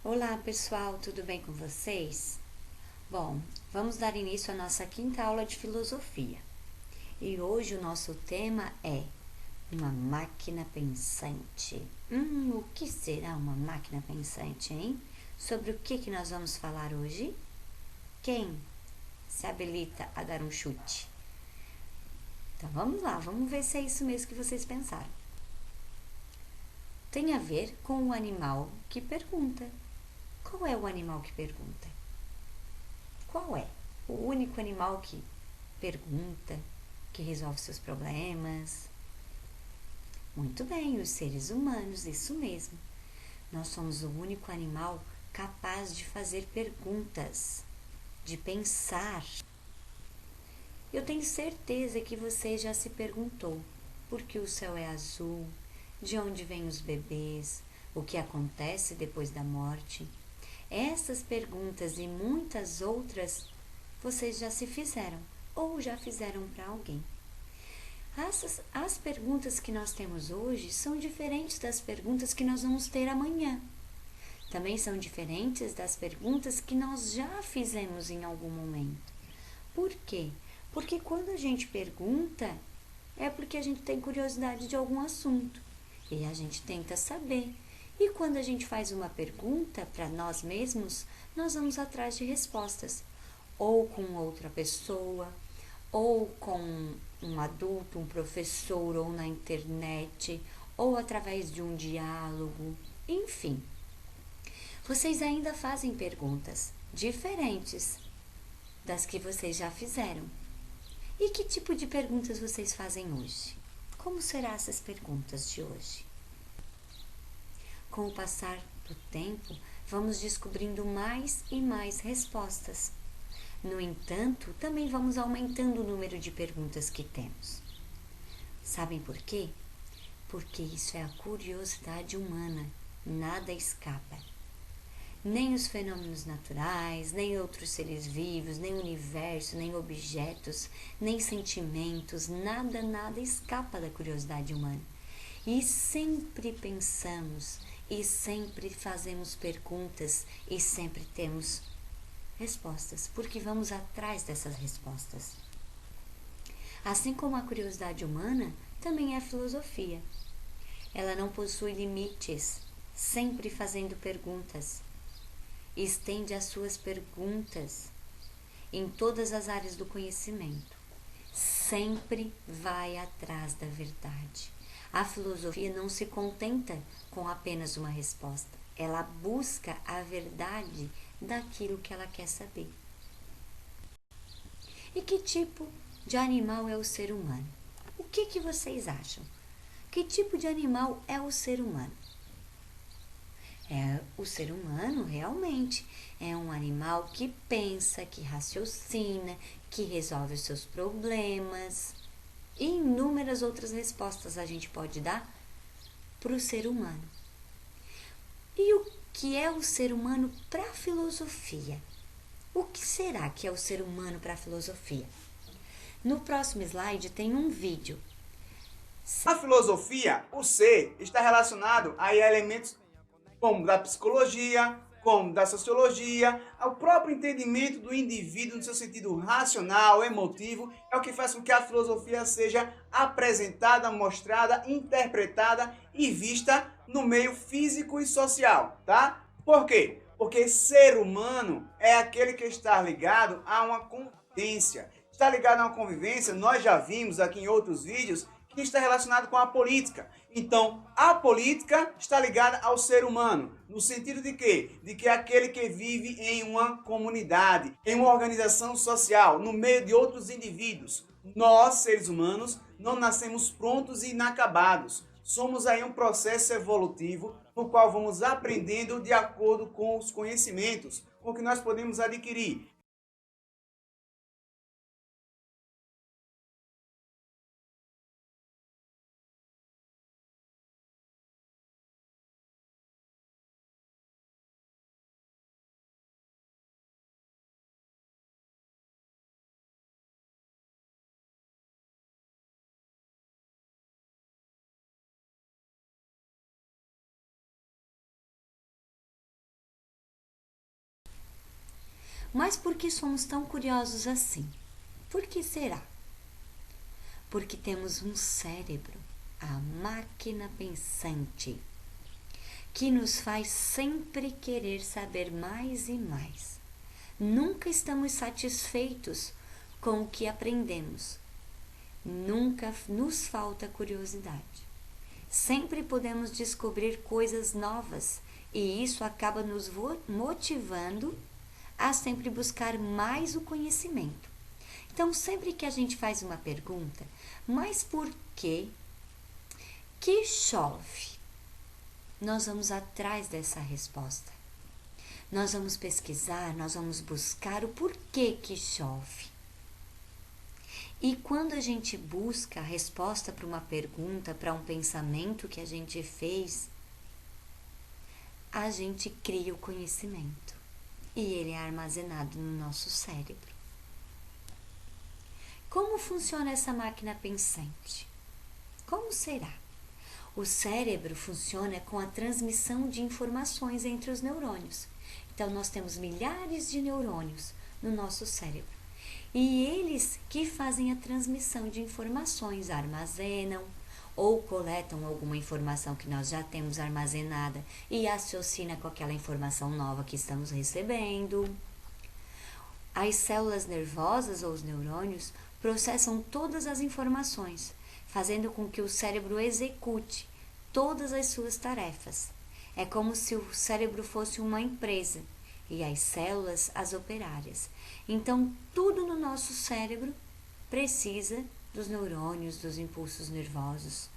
Olá pessoal, tudo bem com vocês? Bom, vamos dar início à nossa quinta aula de filosofia. E hoje o nosso tema é uma máquina pensante. O que será uma máquina pensante, hein? Sobre o que nós vamos falar hoje? Quem se habilita a dar um chute? Então vamos lá, vamos ver se é isso mesmo que vocês pensaram. Tem a ver com o animal que pergunta. Qual é o animal que pergunta? Qual é o único animal que pergunta, que resolve seus problemas? Muito bem, os seres humanos, isso mesmo. Nós somos o único animal capaz de fazer perguntas, de pensar. Eu tenho certeza que você já se perguntou por que o céu é azul, de onde vêm os bebês, o que acontece depois da morte. Essas perguntas e muitas outras vocês já se fizeram ou já fizeram para alguém. As perguntas que nós temos hoje são diferentes das perguntas que nós vamos ter amanhã. Também são diferentes das perguntas que nós já fizemos em algum momento. Por quê? Porque quando a gente pergunta, é porque a gente tem curiosidade de algum assunto e a gente tenta saber. E quando a gente faz uma pergunta para nós mesmos, nós vamos atrás de respostas, ou com outra pessoa, ou com um adulto, um professor, ou na internet, ou através de um diálogo, enfim. Vocês ainda fazem perguntas diferentes das que vocês já fizeram. E que tipo de perguntas vocês fazem hoje? Como serão essas perguntas de hoje? Com o passar do tempo, vamos descobrindo mais e mais respostas. No entanto, também vamos aumentando o número de perguntas que temos. Sabem por quê? Porque isso é a curiosidade humana, nada escapa. Nem os fenômenos naturais, nem outros seres vivos, nem o universo, nem objetos, nem sentimentos, nada escapa da curiosidade humana. E sempre pensamos, e sempre fazemos perguntas, e sempre temos respostas, porque vamos atrás dessas respostas. Assim como a curiosidade humana, também é a filosofia. Ela não possui limites, sempre fazendo perguntas. Estende as suas perguntas em todas as áreas do conhecimento. Sempre vai atrás da verdade. A filosofia não se contenta com apenas uma resposta. Ela busca a verdade daquilo que ela quer saber. E que tipo de animal é o ser humano? O que vocês acham? Que tipo de animal é o ser humano? O ser humano realmente é um animal que pensa, que raciocina, que resolve os seus problemas. E inúmeras outras respostas a gente pode dar para o ser humano. E o que é o ser humano para a filosofia? O que será que é o ser humano para a filosofia? No próximo slide tem um vídeo. Na filosofia, o ser está relacionado a elementos como da psicologia, como da sociologia, ao próprio entendimento do indivíduo no seu sentido racional, emotivo, é o que faz com que a filosofia seja apresentada, mostrada, interpretada e vista no meio físico e social, tá? Por quê? Porque ser humano é aquele que está ligado a uma convivência. Está ligado a uma convivência, nós já vimos aqui em outros vídeos, que está relacionado com a política. Então, a política está ligada ao ser humano, no sentido de quê? De que é aquele que vive em uma comunidade, em uma organização social, no meio de outros indivíduos. Nós, seres humanos, não nascemos prontos e inacabados. Somos aí um processo evolutivo no qual vamos aprendendo de acordo com os conhecimentos, com o que nós podemos adquirir. Mas por que somos tão curiosos assim? Por que será? Porque temos um cérebro, a máquina pensante, que nos faz sempre querer saber mais e mais. Nunca estamos satisfeitos com o que aprendemos. Nunca nos falta curiosidade. Sempre podemos descobrir coisas novas e isso acaba nos motivando a sempre buscar mais o conhecimento. Então, sempre que a gente faz uma pergunta, mas por que chove? Nós vamos atrás dessa resposta. Nós vamos pesquisar, nós vamos buscar o porquê que chove. E quando a gente busca a resposta para uma pergunta, para um pensamento que a gente fez, a gente cria o conhecimento e ele é armazenado no nosso cérebro. Como funciona essa máquina pensante? Como será? O cérebro funciona com a transmissão de informações entre os neurônios. Então, nós temos milhares de neurônios no nosso cérebro. E eles que fazem a transmissão de informações, armazenam ou coletam alguma informação que nós já temos armazenada e associa com aquela informação nova que estamos recebendo. As células nervosas ou os neurônios processam todas as informações, fazendo com que o cérebro execute todas as suas tarefas. É como se o cérebro fosse uma empresa e as células as operárias. Então, tudo no nosso cérebro precisa dos neurônios, dos impulsos nervosos,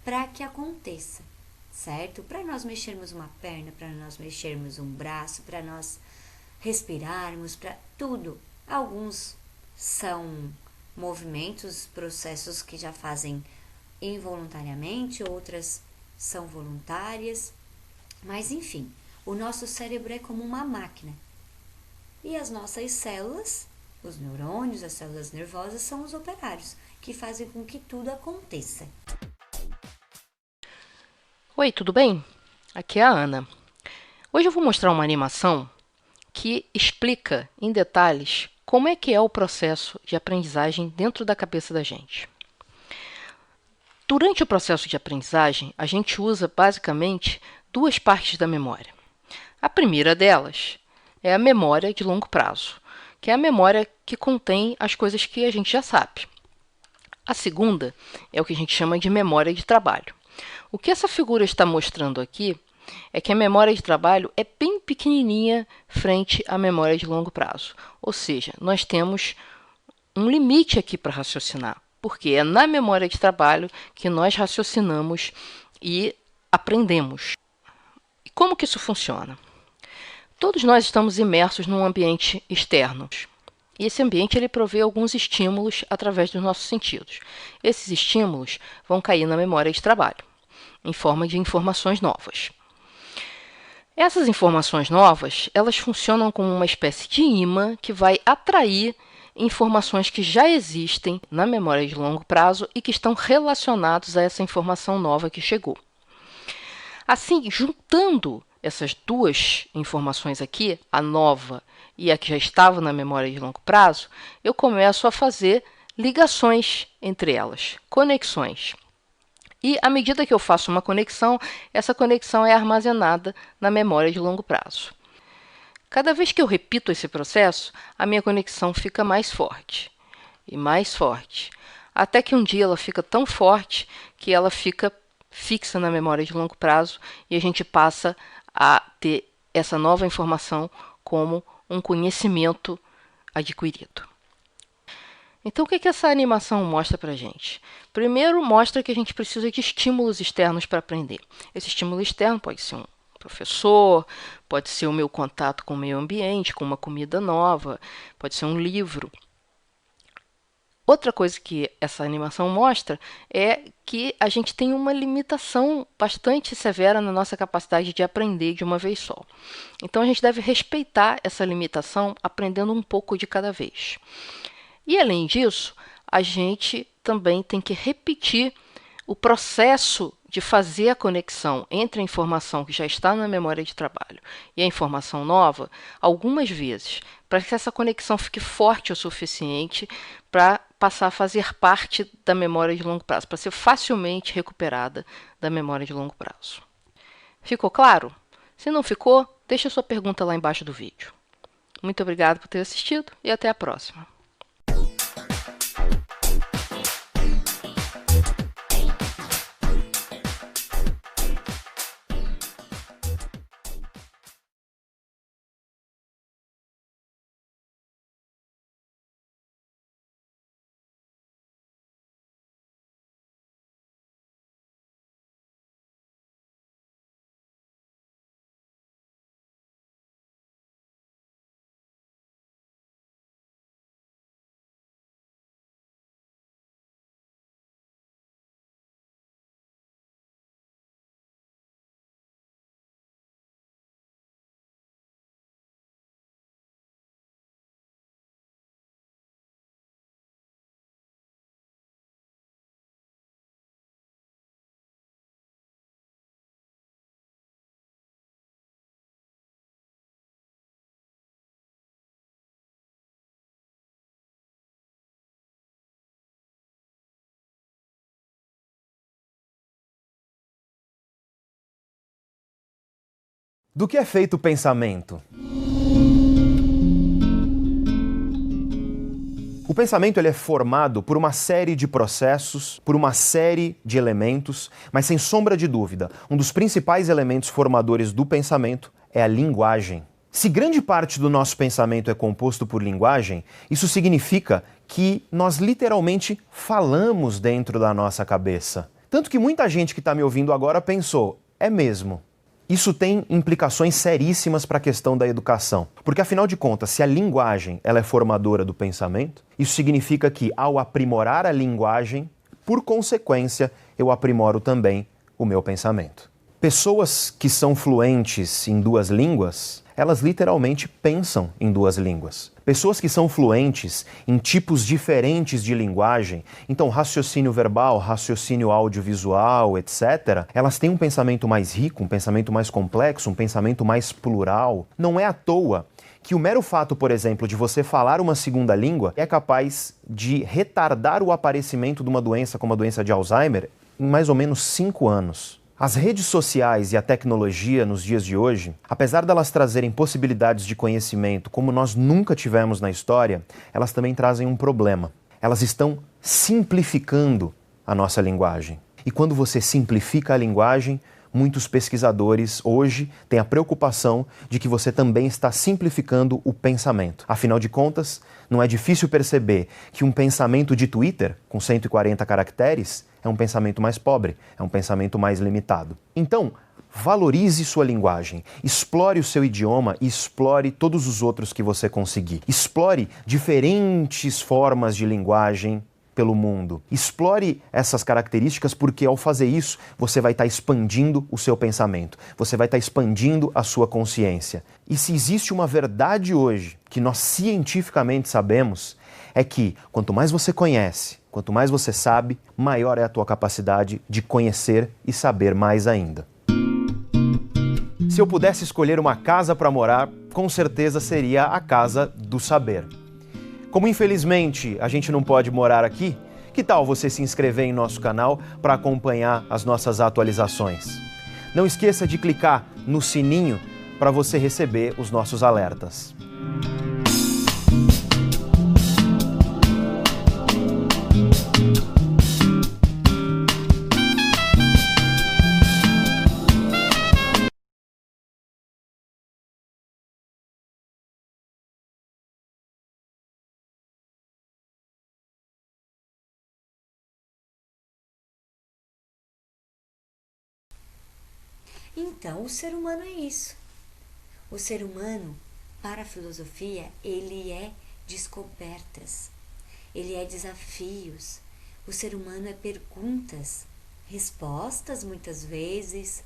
para que aconteça, certo? Para nós mexermos uma perna, para nós mexermos um braço, para nós respirarmos, para tudo. Alguns são movimentos, processos que já fazem involuntariamente, outras são voluntárias, mas enfim, o nosso cérebro é como uma máquina. E as nossas células, os neurônios, as células nervosas, são os operários, que fazem com que tudo aconteça. Oi, tudo bem? Aqui é a Ana. Hoje eu vou mostrar uma animação que explica em detalhes como é que é o processo de aprendizagem dentro da cabeça da gente. Durante o processo de aprendizagem, a gente usa basicamente duas partes da memória. A primeira delas é a memória de longo prazo, que é a memória que contém as coisas que a gente já sabe. A segunda é o que a gente chama de memória de trabalho. O que essa figura está mostrando aqui é que a memória de trabalho é bem pequenininha frente à memória de longo prazo. Ou seja, nós temos um limite aqui para raciocinar, porque é na memória de trabalho que nós raciocinamos e aprendemos. E como que isso funciona? Todos nós estamos imersos num ambiente externo. E esse ambiente ele provê alguns estímulos através dos nossos sentidos. Esses estímulos vão cair na memória de trabalho, em forma de informações novas. Essas informações novas, elas funcionam como uma espécie de imã que vai atrair informações que já existem na memória de longo prazo e que estão relacionados a essa informação nova que chegou. Assim, juntando essas duas informações aqui, a nova e a que já estava na memória de longo prazo, eu começo a fazer ligações entre elas, conexões. E à medida que eu faço uma conexão, essa conexão é armazenada na memória de longo prazo. Cada vez que eu repito esse processo, a minha conexão fica mais forte e mais forte, até que um dia ela fica tão forte que ela fica fixa na memória de longo prazo e a gente passa a ter essa nova informação como um conhecimento adquirido. Então, o que essa animação mostra para a gente? Primeiro, mostra que a gente precisa de estímulos externos para aprender. Esse estímulo externo pode ser um professor, pode ser o meu contato com o meio ambiente, com uma comida nova, pode ser um livro. Outra coisa que essa animação mostra é que a gente tem uma limitação bastante severa na nossa capacidade de aprender de uma vez só. Então, a gente deve respeitar essa limitação aprendendo um pouco de cada vez. E, além disso, a gente também tem que repetir o processo de fazer a conexão entre a informação que já está na memória de trabalho e a informação nova algumas vezes, para que essa conexão fique forte o suficiente para passar a fazer parte da memória de longo prazo, para ser facilmente recuperada da memória de longo prazo. Ficou claro? Se não ficou, deixa sua pergunta lá embaixo do vídeo. Muito obrigado por ter assistido e até a próxima. Do que é feito o pensamento? O pensamento ele é formado por uma série de processos, por uma série de elementos, mas sem sombra de dúvida, um dos principais elementos formadores do pensamento é a linguagem. Se grande parte do nosso pensamento é composto por linguagem, isso significa que nós literalmente falamos dentro da nossa cabeça. Tanto que muita gente que está me ouvindo agora pensou, é mesmo? Isso tem implicações seríssimas para a questão da educação. Porque, afinal de contas, se a linguagem ela é formadora do pensamento, isso significa que, ao aprimorar a linguagem, por consequência, eu aprimoro também o meu pensamento. Pessoas que são fluentes em duas línguas, elas literalmente pensam em duas línguas. Pessoas que são fluentes em tipos diferentes de linguagem, então raciocínio verbal, raciocínio audiovisual, etc., elas têm um pensamento mais rico, um pensamento mais complexo, um pensamento mais plural. Não é à toa que o mero fato, por exemplo, de você falar uma segunda língua é capaz de retardar o aparecimento de uma doença como a doença de Alzheimer em mais ou menos 5 anos. As redes sociais e a tecnologia nos dias de hoje, apesar delas trazerem possibilidades de conhecimento como nós nunca tivemos na história, elas também trazem um problema. Elas estão simplificando a nossa linguagem. E quando você simplifica a linguagem, muitos pesquisadores hoje têm a preocupação de que você também está simplificando o pensamento. Afinal de contas, não é difícil perceber que um pensamento de Twitter, com 140 caracteres, é um pensamento mais pobre, é um pensamento mais limitado. Então, valorize sua linguagem, explore o seu idioma e explore todos os outros que você conseguir. Explore diferentes formas de linguagem pelo mundo. Explore essas características porque ao fazer isso, você vai estar expandindo o seu pensamento, você vai estar expandindo a sua consciência. E se existe uma verdade hoje que nós cientificamente sabemos, é que quanto mais você conhece, quanto mais você sabe, maior é a tua capacidade de conhecer e saber mais ainda. Se eu pudesse escolher uma casa para morar, com certeza seria a casa do saber. Como infelizmente a gente não pode morar aqui, que tal você se inscrever em nosso canal para acompanhar as nossas atualizações? Não esqueça de clicar no sininho para você receber os nossos alertas. Então, o ser humano é isso. O ser humano, para a filosofia, ele é descobertas, ele é desafios. O ser humano é perguntas, respostas muitas vezes,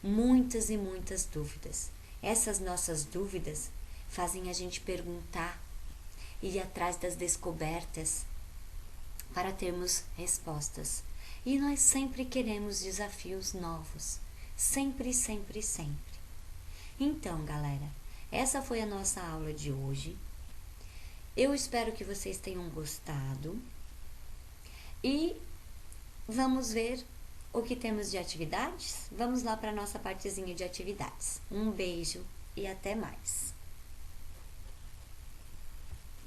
muitas e muitas dúvidas. Essas nossas dúvidas fazem a gente perguntar e ir atrás das descobertas para termos respostas. E nós sempre queremos desafios novos. Sempre, sempre, sempre. Então, galera, essa foi a nossa aula de hoje. Eu espero que vocês tenham gostado. E vamos ver o que temos de atividades? Vamos lá para a nossa partezinha de atividades. Um beijo e até mais!